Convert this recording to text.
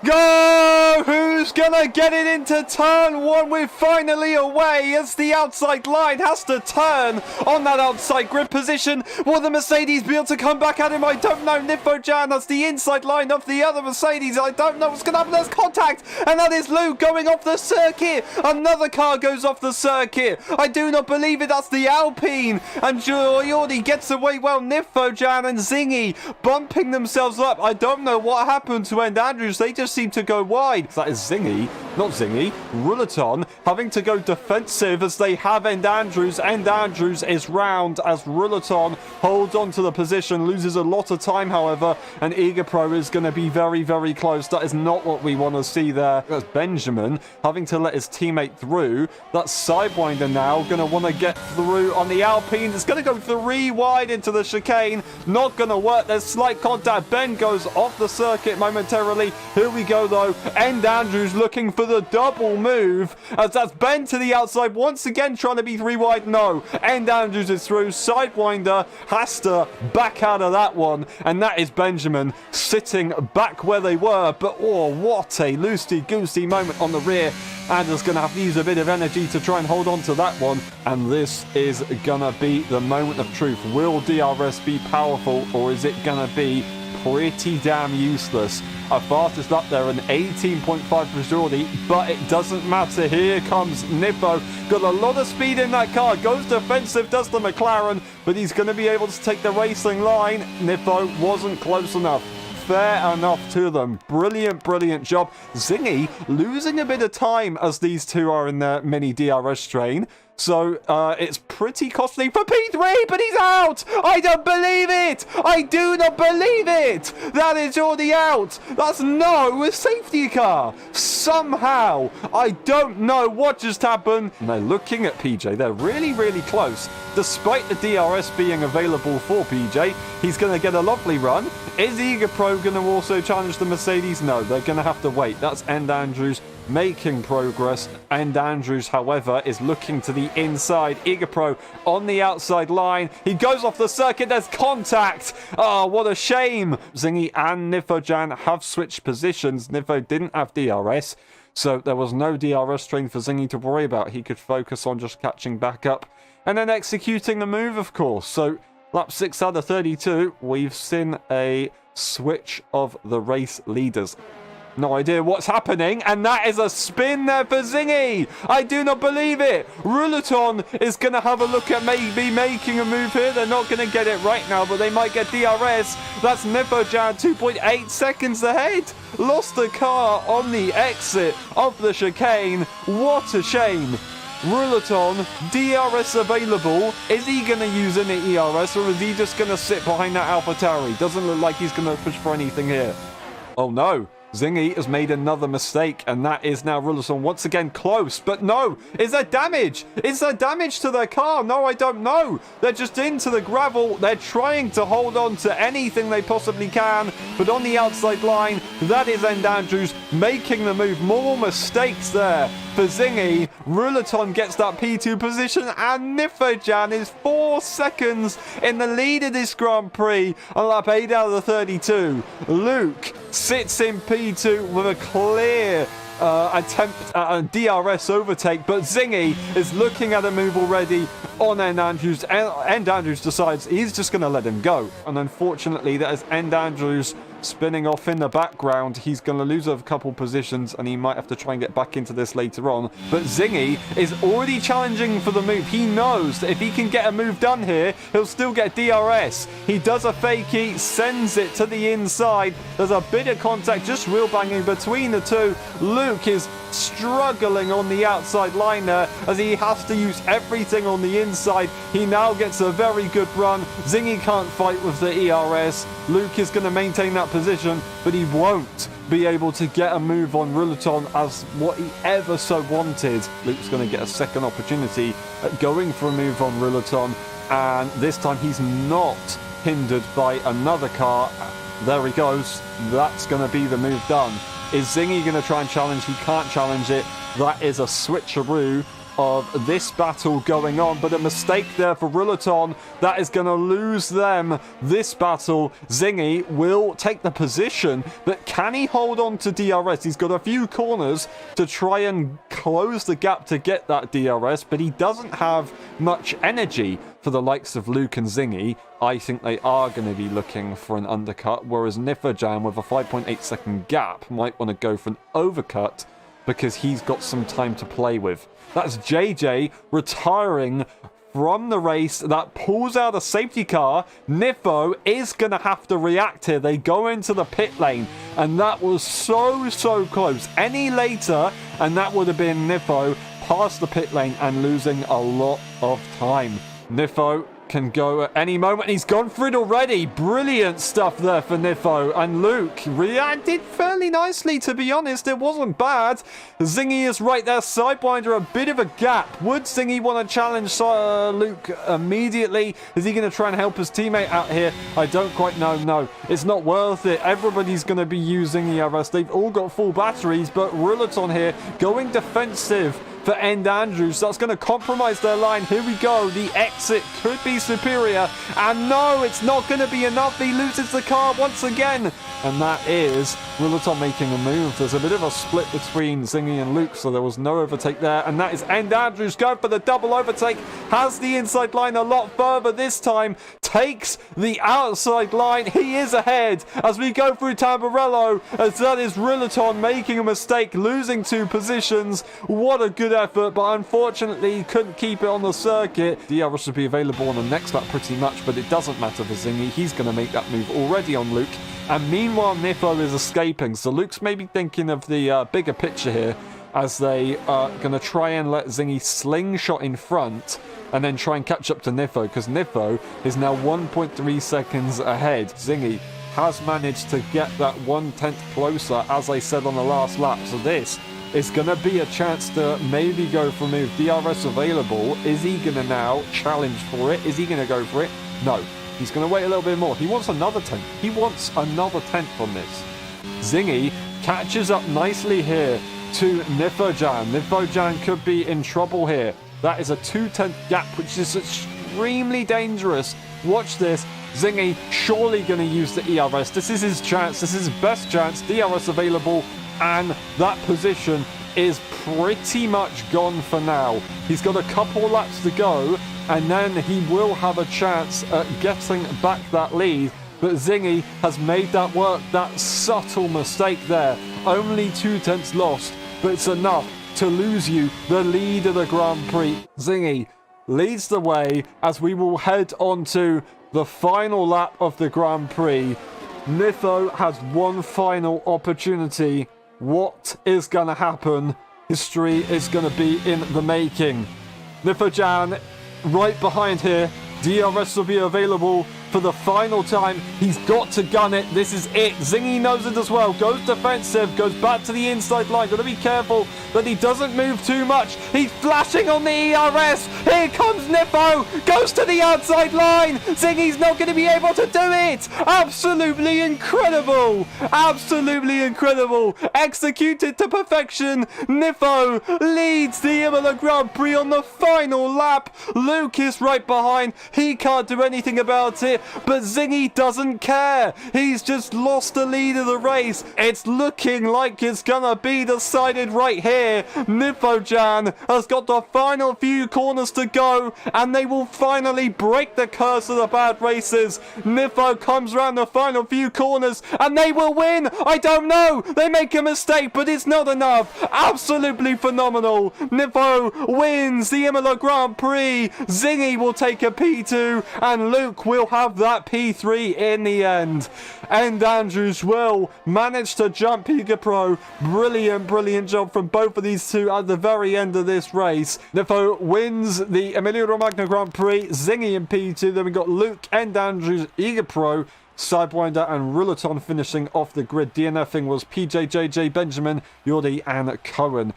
go! Who's gonna get it into turn one? We're finally away as the outside line has to turn on that outside grid position. Will the Mercedes be able to come back at him? I don't know. Nifojan, that's the inside line of the other Mercedes. I don't know what's gonna happen. There's contact, and that is Luke going off the circuit. Another car goes off the circuit. I do not believe it. That's the Alpine, and Giordi gets away well. Nifojan and Zingy bumping themselves up. I don't know what happened to End Andrews. They just seem to go wide. That is Zingy, not Zingy. Ruleton having to go defensive as they have End Andrews. End Andrews is round as Ruleton holds on to the position, loses a lot of time, however, and Eager Pro is going to be very, very close. That is not what we want to see there. That's Benjamin having to let his teammate through. That Sidewinder now going to want to get through on the Alpine. It's going to go 3 wide into the chicane. Not going to work. There's slight contact. Ben goes off the circuit momentarily. Here we go, though. End Andrews looking for the double move as that's Ben to the outside. Once again, trying to be 3 wide. No. End Andrews is through. Sidewinder has to back out of that one. And that is Benjamin sitting back where they were. But, oh, what a loosey-goosey moment on the rear. Anders going to have to use a bit of energy to try and hold on to that one. And this is going to be the moment of truth. Will DRS be powerful, or is it going to be pretty damn useless? A fastest up there, an 18.5 for Jordi, but it doesn't matter. Here comes Nippo. Got a lot of speed in that car. Goes defensive, does the McLaren, but he's going to be able to take the racing line. Nippo wasn't close enough. Fair enough to them. Brilliant, brilliant job. Zingy losing a bit of time as these two are in their mini DRS train. So it's pretty costly for P3, but he's out! I don't believe it! I do not believe it! That is already out! That's no safety car! Somehow, I don't know what just happened. And they're looking at PJ. They're really, really close. Despite the DRS being available for PJ, he's going to get a lovely run. Is Eager Pro going to also challenge the Mercedes? No, they're going to have to wait. That's End Andrews making progress. End Andrews, however, is looking to the inside. Eager Pro on the outside line. He goes off the circuit. There's contact. Oh, what a shame. Zingy and Nifojan have switched positions. Nifo didn't have DRS, so there was no DRS train for Zingy to worry about. He could focus on just catching back up and then executing the move, of course. So lap 6 out of 32, we've seen a switch of the race leaders. No idea what's happening, and that is a spin there for Zingy. I do not believe it. Ruleton is going to have a look at maybe making a move here. They're not going to get it right now, but they might get DRS. That's Nifojan 2.8 seconds ahead. Lost the car on the exit of the chicane. What a shame. Ruleton, DRS available. Is he going to use any ERS, or is he just going to sit behind that AlphaTauri? Doesn't look like he's going to push for anything here. Oh no. Zingy has made another mistake, and that is now Ruleton once again close. But no, is there damage? Is there damage to their car? No, I don't know. They're just into the gravel. They're trying to hold on to anything they possibly can. But on the outside line, that is End Andrews making the move. More mistakes there for Zingy. Ruleton gets that P2 position, and Nifojan is 4 seconds in the lead of this Grand Prix on lap 8 out of the 32. Luke sits in P2 with a clear attempt at a DRS overtake, but Zingy is looking at a move already on End Andrews. End Andrews decides he's just going to let him go, and unfortunately that is End Andrews spinning off in the background. He's going to lose a couple positions, and he might have to try and get back into this later on. But Zingy is already challenging for the move. He knows that if he can get a move done here, he'll still get DRS. He does a fakie, sends it to the inside. There's a bit of contact, just wheel banging between the two. Luke is struggling on the outside line there as he has to use everything on the inside. He now gets a very good run. Zingy can't fight with the ERS. Luke is going to maintain that position, but he won't be able to get a move on Ruleton as what he ever so wanted. Luke's going to get a second opportunity at going for a move on Ruleton, and this time he's not hindered by another car. There he goes. That's going to be the move done. Is Zingy going to try and challenge? He can't challenge it. That is a switcheroo. of this battle going on, but a mistake there for Rulaton that is going to lose them this battle. Zingy will take the position, but can he hold on to DRS? He's got a few corners to try and close the gap to get that DRS, but he doesn't have much energy for the likes of Luke and Zingy. I think they are going to be looking for an undercut, whereas Nifojan with a 5.8 second gap might want to go for an overcut because he's got some time to play with. That's JJ retiring from the race. That pulls out a safety car. Nifo is going to have to react here. They go into the pit lane, and that was so close. Any later, and that would have been Nifo past the pit lane and losing a lot of time. Nifo can go at any moment. He's gone for it already. Brilliant stuff there for Nifo. And Luke reacted fairly nicely, to be honest. It wasn't bad. Zingy is right there. Sidewinder, a bit of a gap. Would Zingy want to challenge Luke immediately? Is he going to try and help his teammate out here? I don't quite know. No, it's not worth it. Everybody's going to be using the RS. They've all got full batteries, but Rulaton here going defensive for End Andrews. That's going to compromise their line. Here we go. The exit could be superior. And no, it's not going to be enough. He loses the car once again. And that is Rulaton making a move. There's a bit of a split between Zingy and Luke, so there was no overtake there. And that is End Andrews going for the double overtake. Has the inside line a lot further this time. Takes the outside line. He is ahead as we go through Tamburello, as that is Rulaton making a mistake, losing 2 positions. What a good effort, but unfortunately he couldn't keep it on the circuit. DRS will be available on the next lap pretty much, but it doesn't matter for Zingy. He's going to make that move already on Luke. And meanwhile, Nifo is escaping. So Luke's maybe thinking of the bigger picture here, as they are going to try and let Zingy slingshot in front and then try and catch up to Nifo, because Nifo is now 1.3 seconds ahead. Zingy has managed to get that 1/10 closer, as I said on the last lap. So this is going to be a chance to maybe go for a move. DRS available. Is he going to now challenge for it? Is he going to go for it? No. He's going to wait a little bit more. He wants another 10th. He wants another 10th on this. Zingy catches up nicely here to Nifojan. Nifojan could be in trouble here. That is a 2/10 gap, which is extremely dangerous. Watch this. Zingy surely going to use the ERS. This is his chance. This is his best chance. DRS available, and that position is pretty much gone for now. He's got a couple laps to go, and then he will have a chance at getting back that lead. But Zingy has made that work. That subtle mistake there. Only 2/10 lost, but it's enough to lose you the lead of the Grand Prix. Zingy leads the way as we will head on to the final lap of the Grand Prix. Nifo has one final opportunity. What is going to happen? History is going to be in the making. Nifojan right behind here. DRS will be available for the final time. He's got to gun it. This is it. Zingy knows it as well. Goes defensive. Goes back to the inside line. Got to be careful that he doesn't move too much. He's flashing on the ERS. Here comes Nifo. Goes to the outside line. Zingy's not going to be able to do it. Absolutely incredible. Absolutely incredible. Executed to perfection. Nifo leads the Imola Grand Prix on the final lap. Luke is right behind. He can't do anything about it. But Zingy doesn't care. He's just lost the lead of the race. It's looking like it's gonna be decided right here. Nifojan has got the final few corners to go, and they will finally break the curse of the bad races. Nifo comes around the final few corners, and they will win. I don't know. They make a mistake, but it's not enough. Absolutely phenomenal. Nifo wins the Imola Grand Prix. Zingy will take a P2, and Luke will have that P3 in the end. And Andrews will manage to jump Giga Pro. Brilliant job from both of these two at the very end of this race. Nifo wins the Emilia Romagna Grand Prix. Zingy in P2. Then we got Luke and Andrews, Giga Pro, Sidewinder and Rulaton finishing off the grid. DNFing was PJ, JJ, Benjamin, Yordi and Cohen.